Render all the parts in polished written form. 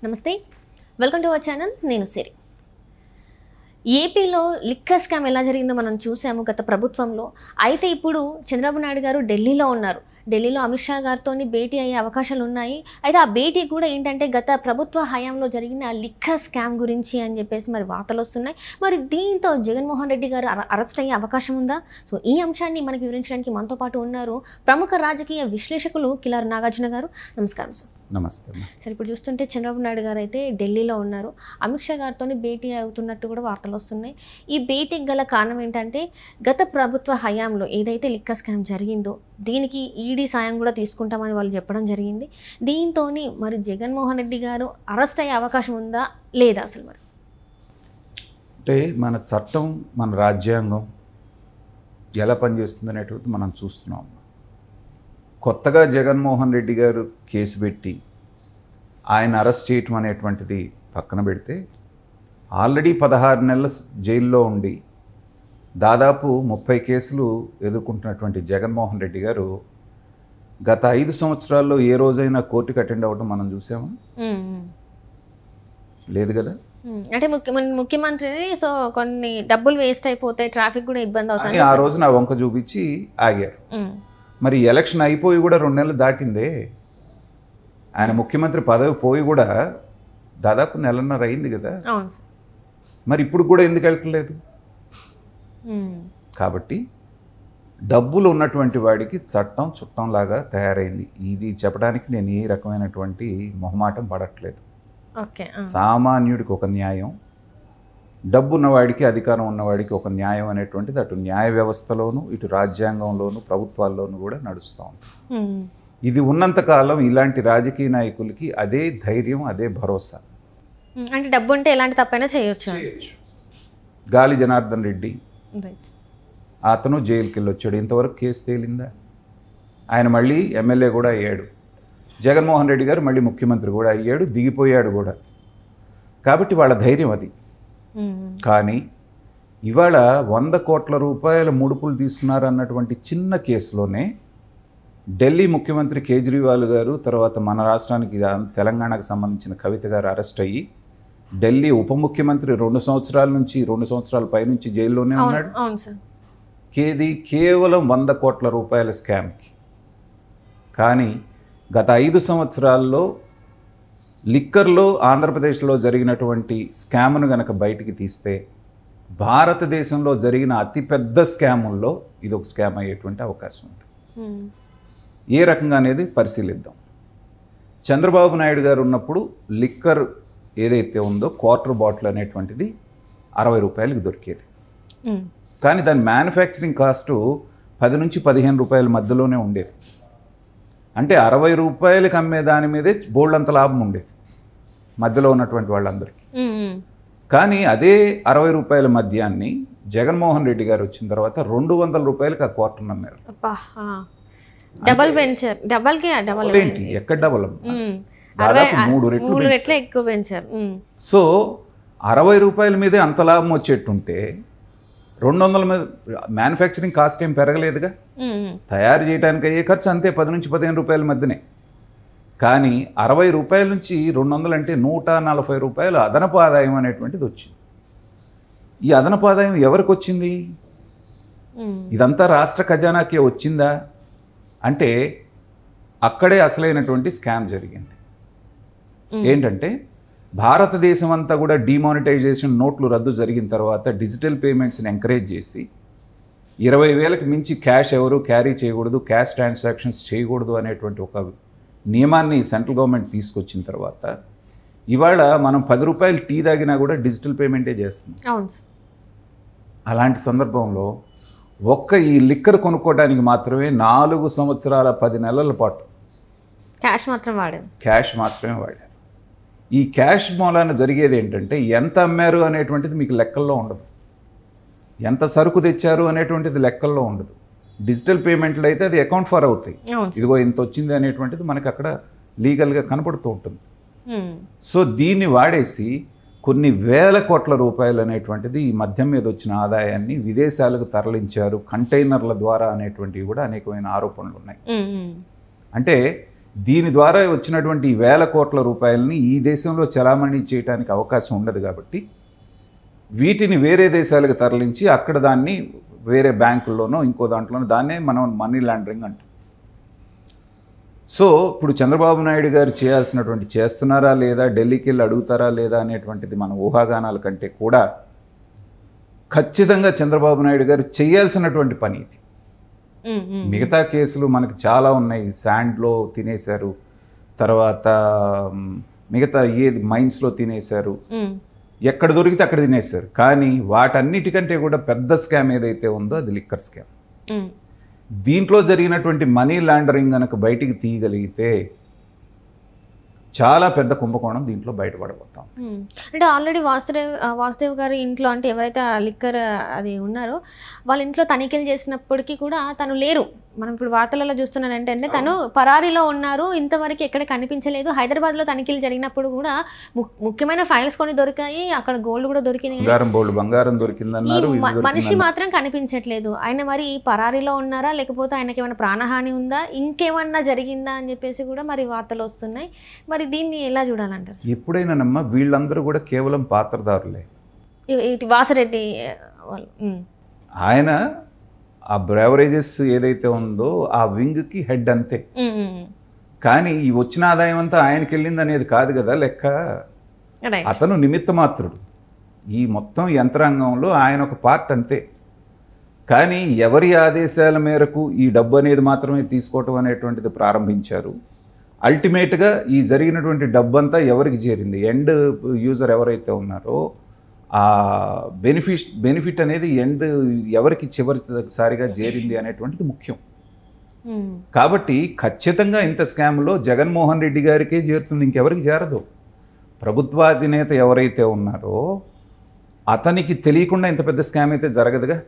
నమస్తే, welcome to our channel. నేను సిరి. ఏపీలో లిక్కర్ స్కామ్ ఎలా జరిగిందో మనం చూసాము గత ప్రభుత్వంలో. అయితే ఇప్పుడు చంద్రబాబు నాయుడు గారు ఢిల్లీలో ఉన్నారు. ఢిల్లీలో అమిత్ షా గారితో భేటీ అయ్యే అవకాశాలు ఉన్నాయి. అయితే ఆ భేటీ కూడా ఏంటంటే గత ప్రభుత్వ హయాంలో జరిగిన లిక్కర్ స్కామ్ గురించి అని చెప్పేసి మరి వార్తలు వస్తున్నాయి. మరి దీంతో జగన్మోహన్ రెడ్డి గారు అరెస్ట్ అయ్యే అవకాశం ఉందా? సో ఈ అంశాన్ని మనకి వివరించడానికి మనతో పాటు ఉన్నారు ప్రముఖ రాజకీయ విశ్లేషకులు కిలారి నాగార్జున గారు. నమస్కారం సార్. నమస్తే. సరే, ఇప్పుడు చూస్తుంటే చంద్రబాబు నాయుడు గారు అయితే ఢిల్లీలో ఉన్నారు. అమిత్ షా గారితో భేటీ అవుతున్నట్టు కూడా వార్తలు వస్తున్నాయి. ఈ భేటీకి గల కారణం ఏంటంటే గత ప్రభుత్వ హయాంలో ఏదైతే లిక్కర్ స్కామ్ జరిగిందో దీనికి ఈడీ సాయం కూడా తీసుకుంటామని వాళ్ళు చెప్పడం జరిగింది. దీంతో మరి జగన్మోహన్ రెడ్డి గారు అరెస్ట్ అయ్యే అవకాశం ఉందా లేదా అసలు? మరి అంటే మన చట్టం, మన రాజ్యాంగం ఎలా పనిచేస్తుంది అనేటువంటిది మనం చూస్తున్నాం. కొత్తగా జగన్మోహన్ రెడ్డి గారు కేసు పెట్టి ఆయన అరెస్ట్ చేయటం అనేటువంటిది పక్కన పెడితే ఆల్రెడీ 16 నెలల జైల్లో ఉండి దాదాపు 30 కేసులు ఎదుర్కొంటున్నటువంటి జగన్మోహన్ రెడ్డి గారు గత 5 సంవత్సరాల్లో ఏ రోజైనా కోర్టుకు అటెండ్ అవ్వడం మనం చూసామా? లేదు కదా. అంటే ముఖ్యమంత్రిని సో కొన్ని డబ్బులు వేస్ట్ అయిపోతాయి, ట్రాఫిక్ కూడా ఇబ్బంది అవుతుంది, ఆ రోజు నా వంక చూపించి ఆగారు. మరి ఎలక్షన్ అయిపోయి కూడా 2 నెలలు దాటిందే. ఆయన ముఖ్యమంత్రి పదవి పోయి కూడా దాదాపు నెలన్నర అయింది కదా. మరి ఇప్పుడు కూడా ఎందుకు వెళ్ళట్లేదు? కాబట్టి డబ్బులు ఉన్నటువంటి వాడికి చట్టం చుట్టంలాగా తయారైంది. ఇది చెప్పడానికి నేను ఏ రకమైనటువంటి మొహమాటం పడట్లేదు. సామాన్యుడికి ఒక న్యాయం, డబ్బు ఉన్నవాడికి, అధికారం ఉన్నవాడికి ఒక న్యాయం అనేటువంటిది అటు న్యాయ వ్యవస్థలోను, ఇటు రాజ్యాంగంలోను, ప్రభుత్వాల్లోనూ కూడా నడుస్తూ ఉంటుంది. ఇది ఉన్నంతకాలం ఇలాంటి రాజకీయ నాయకులకి అదే ధైర్యం, అదే భరోసా. అంటే డబ్బు ఉంటే ఎలాంటి తప్పైనా చేయొచ్చు. గాలి జనార్దన్ రెడ్డి అతను జైలుకి వెళ్ళొచ్చాడు. ఇంతవరకు కేసు తేలిందా? ఆయన మళ్ళీ ఎమ్మెల్యే కూడా అయ్యాడు. జగన్మోహన్ రెడ్డి గారు మళ్ళీ ముఖ్యమంత్రి కూడా అయ్యాడు, దిగిపోయాడు కూడా. కాబట్టి వాళ్ళ ధైర్యం అది. కానీ ఇవాళ 100 కోట్ల రూపాయల ముడుపులు తీసుకున్నారు అన్నటువంటి చిన్న కేసులోనే ఢిల్లీ ముఖ్యమంత్రి కేజ్రీవాల్ గారు, తర్వాత మన రాష్ట్రానికి తెలంగాణకు సంబంధించిన కవిత గారు అరెస్ట్ అయ్యి ఢిల్లీ ఉప ముఖ్యమంత్రి 2 సంవత్సరాల నుంచి 2 సంవత్సరాల పైనుంచి జైల్లోనే ఉన్నాడు. కేవలం 100 కోట్ల రూపాయల స్కామ్కి. కానీ గత 5 సంవత్సరాల్లో లిక్కర్లో ఆంధ్రప్రదేశ్లో జరిగినటువంటి స్కామ్ను గనక బయటికి తీస్తే భారతదేశంలో జరిగిన అతిపెద్ద స్కాముల్లో ఇది ఒక స్కామ్ అయ్యేటువంటి అవకాశం ఉంది. ఏ రకంగా అనేది పరిశీలిద్దాం. చంద్రబాబు నాయుడు గారు ఉన్నప్పుడు లిక్కర్ ఏదైతే ఉందో క్వార్టర్ బాటిల్ అనేటువంటిది 60 రూపాయలకి దొరికేది. కానీ దాని మ్యానుఫ్యాక్చరింగ్ కాస్టు 10 నుంచి 15 రూపాయల మధ్యలోనే ఉండేది. అంటే 60 రూపాయలకి అమ్మే దాని మీదే బోల్డంత లాభం ఉండేది మధ్యలో ఉన్నటువంటి వాళ్ళందరికీ. కానీ అదే 60 రూపాయల మద్యాన్ని జగన్మోహన్ రెడ్డి గారు వచ్చిన తర్వాత 200 రూపాయలకి ఆ క్వార్టర్ అమ్మారు. డబల్ పెంచారు. ఏంటి, ఎక్కడ డబల్? దాదాపు 3 రెట్లు ఎక్కువ పెంచారు. సో 60 రూపాయల మీదే అంత లాభం వచ్చేట్టుంటే 200 మీద మ్యానుఫ్యాక్చరింగ్ కాస్ట్ ఏం పెరగలేదుగా. తయారు చేయడానికి అయ్యే ఖర్చు అంతే, 10 నుంచి 15 రూపాయల మధ్యనే. కానీ 60 రూపాయల నుంచి 200 అంటే 140 రూపాయలు అదనపు ఆదాయం అనేటువంటిది వచ్చింది. ఈ అదనపు ఆదాయం ఎవరికి వచ్చింది? ఇదంతా రాష్ట్ర ఖజానాకే వచ్చిందా అంటే అక్కడే అసలైనటువంటి స్కామ్ జరిగింది. ఏంటంటే భారతదేశం అంతా కూడా డిమానిటైజేషన్, నోట్లు రద్దు జరిగిన తర్వాత డిజిటల్ పేమెంట్స్ని ఎంకరేజ్ చేసి 20,000కి మించి క్యాష్ ఎవరు క్యారీ చేయకూడదు, క్యాష్ ట్రాన్సాక్షన్స్ చేయకూడదు అనేటువంటి ఒక నియమాన్ని సెంట్రల్ గవర్నమెంట్ తీసుకొచ్చిన తర్వాత ఇవాళ మనం 10 రూపాయలు టీ తాగినా కూడా డిజిటల్ పేమెంటే చేస్తుంది. అలాంటి సందర్భంలో ఈ లిక్కర్ కొనుక్కోవడానికి మాత్రమే 4 సంవత్సరాల 10 నెలల పాటు క్యాష్ మాత్రమే వాడారు. ఈ క్యాష్ మూలాన జరిగేది ఏంటంటే ఎంత అమ్మారు అనేటువంటిది మీకు లెక్కల్లో ఉండదు, ఎంత సరుకు తెచ్చారు అనేటువంటిది లెక్కల్లో ఉండదు. డిజిటల్ పేమెంట్లు అయితే అది అకౌంట్ ఫర్ అవుతాయి, ఇదిగో ఇంత వచ్చింది అనేటువంటిది మనకి అక్కడ లీగల్గా కనపడుతూ ఉంటుంది. సో దీన్ని వాడేసి కొన్ని వేల కోట్ల రూపాయలు అనేటువంటిది ఈ మద్యం మీద వచ్చిన ఆదాయాన్ని విదేశాలకు తరలించారు కంటైనర్ల ద్వారా అనేటువంటివి కూడా అనేకమైన ఆరోపణలు ఉన్నాయి. అంటే దీని ద్వారా వచ్చినటువంటి ఈ వేల కోట్ల రూపాయలని ఈ దేశంలో చలామణి చేయడానికి అవకాశం ఉండదు కాబట్టి వీటిని వేరే దేశాలకు తరలించి అక్కడ దాన్ని వేరే బ్యాంకుల్లోనో ఇంకో దాంట్లోనో దాన్నే మనం మనీ లాండరింగ్ అంటాం. సో ఇప్పుడు చంద్రబాబు నాయుడు గారు చేయాల్సినటువంటి చేస్తున్నారా లేదా, ఢిల్లీకి వెళ్ళి అడుగుతారా లేదా అనేటువంటిది మన ఊహాగానాల కంటే కూడా ఖచ్చితంగా చంద్రబాబు నాయుడు గారు చేయాల్సినటువంటి పని ఇది. మిగతా కేసులు మనకు చాలా ఉన్నాయి. శాండ్లో తినేశారు, తర్వాత మిగతా ఏది మైన్స్లో తినేశారు, ఎక్కడ దొరికితే అక్కడ తినేశారు. కానీ వాటన్నిటికంటే కూడా పెద్ద స్కామ్ ఏదైతే ఉందో అది లిక్కర్ స్కామ్. దీంట్లో జరిగినటువంటి మనీ లాండరింగ్ కనుక బయటికి తీయగలిగితే చాలా పెద్ద కుంభకోణం దీంట్లో బయటపడబోతాం. అంటే ఆల్రెడీ వాసుదేవ్ గారి ఇంట్లో, అంటే ఎవరైతే ఆ లిక్కర్ అది ఉన్నారో వాళ్ళ ఇంట్లో తనిఖీలు చేసినప్పటికీ కూడా తను లేరు. మనం ఇప్పుడు వార్తలలో చూస్తున్నాను ఏంటంటే తను పరారీలో ఉన్నారు, ఇంతవరకు ఎక్కడ కనిపించలేదు. హైదరాబాద్లో తనిఖీలు జరిగినప్పుడు కూడా ముఖ్యమైన ఫైల్స్ కొన్ని దొరికాయి, అక్కడ గోల్డ్ కూడా దొరికింది, బంగారం దొరికిందన్నారు. మనిషి మాత్రం కనిపించట్లేదు. ఆయన మరి పరారీలో ఉన్నారా, లేకపోతే ఆయనకి ఏమైనా ప్రాణహాని ఉందా, ఇంకేమన్నా జరిగిందా అని చెప్పేసి కూడా మరి వార్తలు వస్తున్నాయి. మరి దీన్ని ఎలా చూడాలంటారు? ఎప్పుడైనానమ్మా వీళ్ళందరూ కూడా కేవలం పాత్రదారులే. వాసిరెడ్డి వాళ్ళు ఆయన ఆ బ్రేవరేజెస్ ఏదైతే ఉందో ఆ వింగ్కి హెడ్ అంతే. కానీ ఈ వచ్చిన ఆదాయం అంతా ఆయనకి వెళ్ళింది అనేది కాదు కదా లెక్క. అతను నిమిత్త మాత్రుడు. ఈ మొత్తం యంత్రాంగంలో ఆయన ఒక పార్ట్ అంతే. కానీ ఎవరి ఆదేశాల మేరకు ఈ డబ్బు అనేది మాత్రమే తీసుకోవటం అనేటువంటిది ప్రారంభించారు. అల్టిమేట్గా ఈ జరిగినటువంటి డబ్బు అంతా ఎవరికి చేరింది, ఎండ్ యూజర్ ఎవరైతే ఉన్నారో ఆ బెనిఫిట్ అనేది ఎండ్ ఎవరికి చివరిసారిగా చేరింది అనేటువంటిది ముఖ్యం. కాబట్టి ఖచ్చితంగా ఇంత స్కామ్లో జగన్మోహన్ రెడ్డి గారికే చేరుతుంది, ఇంకెవరికి చేరదు. ప్రభుత్వాధినేత ఎవరైతే ఉన్నారో అతనికి తెలియకుండా ఇంత పెద్ద స్కామ్ అయితే జరగదుగా.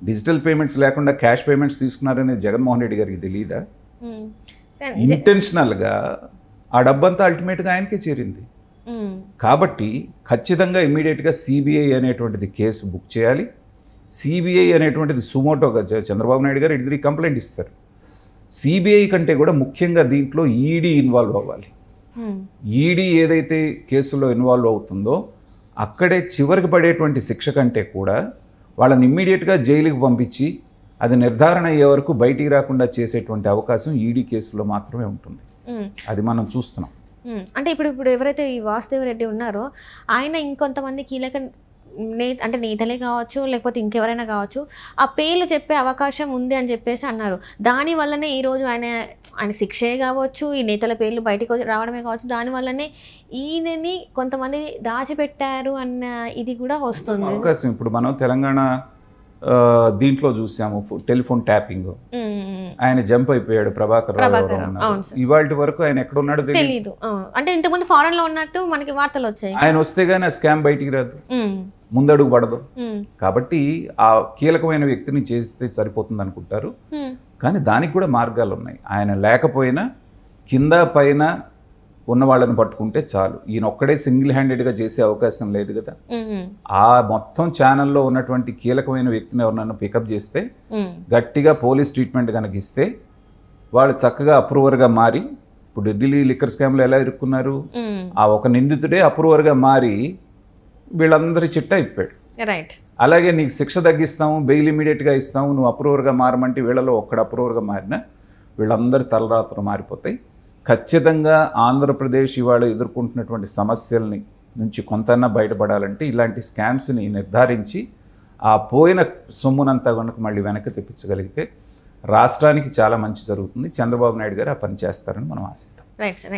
డిజిటల్ పేమెంట్స్ లేకుండా క్యాష్ పేమెంట్స్ తీసుకున్నారనేది జగన్మోహన్ రెడ్డి గారికి తెలియదా? ఇంటెన్షనల్గా ఆ డబ్బంతా అల్టిమేట్గా ఆయనకే చేరింది. కాబట్టి ఖచ్చితంగా ఇమ్మీడియట్గా సిబిఐ అనేటువంటిది కేసు బుక్ చేయాలి. సిబిఐ అనేటువంటిది సుమోటోగా చంద్రబాబు నాయుడు గారు ఇద్దరికి కంప్లైంట్ ఇస్తారు. సిబిఐ కంటే కూడా ముఖ్యంగా దీంట్లో ఈడీ ఇన్వాల్వ్ అవ్వాలి. ఈడీ ఏదైతే కేసులో ఇన్వాల్వ్ అవుతుందో అక్కడే చివరికి పడేటువంటి శిక్ష కంటే కూడా వాళ్ళని ఇమ్మీడియట్గా జైలుకి పంపించి అది నిర్ధారణ అయ్యే వరకు బయటికి రాకుండా చేసేటువంటి అవకాశం ఈడీ కేసులో మాత్రమే ఉంటుంది. అది మనం చూస్తున్నాం. అంటే ఇప్పుడు ఎవరైతే ఈ వాసుదేవ్ రెడ్డి ఉన్నారో ఆయన ఇంకొంతమంది కీలక అంటే నేతలే కావచ్చు, లేకపోతే ఇంకెవరైనా కావచ్చు, ఆ పేర్లు చెప్పే అవకాశం ఉంది అని చెప్పేసి అన్నారు. దానివల్లనే ఈరోజు ఆయన శిక్షే కావచ్చు, ఈ నేతల పేర్లు బయటకు రావడమే కావచ్చు, దానివల్లనే ఈయనని కొంతమంది దాచిపెట్టారు అన్న ఇది కూడా వస్తుంది అవకాశం. ఇప్పుడు మనం తెలంగాణ దీంట్లో చూసాము టెలిఫోన్ ట్యాపింగ్. ఆయన జంప్ అయిపోయాడు ప్రభాకర్ రావు. ఇవాళ వరకు ఆయన ఎక్కడ ఉన్నాడో తెలియదు. అంటే ఇంతకుముందు ఫారెన్ లో ఉన్నట్టు మనకి వార్తలు వచ్చాయి. ఆయన వస్తే గానీ ఆ స్కామ్ బయటికి రాదు, ముందడుగు పడదు. కాబట్టి ఆ కీలకమైన వ్యక్తిని చేస్తే సరిపోతుంది అనుకుంటారు. కానీ దానికి కూడా మార్గాలు ఉన్నాయి. ఆయన లేకపోయినా కింద పైన ఉన్న వాళ్ళని పట్టుకుంటే చాలు. ఈయన ఒక్కడే సింగిల్ హ్యాండెడ్గా చేసే అవకాశం లేదు కదా. ఆ మొత్తం ఛానల్లో ఉన్నటువంటి కీలకమైన వ్యక్తిని ఎవరినైనా పికప్ చేస్తే, గట్టిగా పోలీస్ ట్రీట్మెంట్ కనుక ఇస్తే వాళ్ళు చక్కగా అప్రూవర్గా మారి, ఇప్పుడు ఢిల్లీ లిక్కర్ స్కామ్లో ఎలా ఇరుక్కున్నారు, ఆ ఒక నిందితుడే అప్రూవర్గా మారి వీళ్ళందరి చిట్ట అయిపోయాడు. అలాగే నీకు శిక్ష తగ్గిస్తాము, బెయిల్ ఇమీడియట్గా ఇస్తాము, నువ్వు అప్రూవర్గా మారమంటే వీళ్ళలో ఒక్కడ అప్రూవర్గా మారినా వీళ్ళందరి తలరాత్రులు మారిపోతాయి. ఖచ్చితంగా ఆంధ్రప్రదేశ్ ఇవాళ ఎదుర్కొంటున్నటువంటి సమస్యల్ని నుంచి కొంతన్నా బయటపడాలంటే ఇలాంటి స్కామ్స్ని నిర్ధారించి ఆ పోయిన సొమ్మునంతా కనుక మళ్ళీ వెనక్కి తెప్పించగలిగితే రాష్ట్రానికి చాలా మంచి జరుగుతుంది. చంద్రబాబు నాయుడు గారు ఆ పని చేస్తారని మనం ఆశిద్దాం.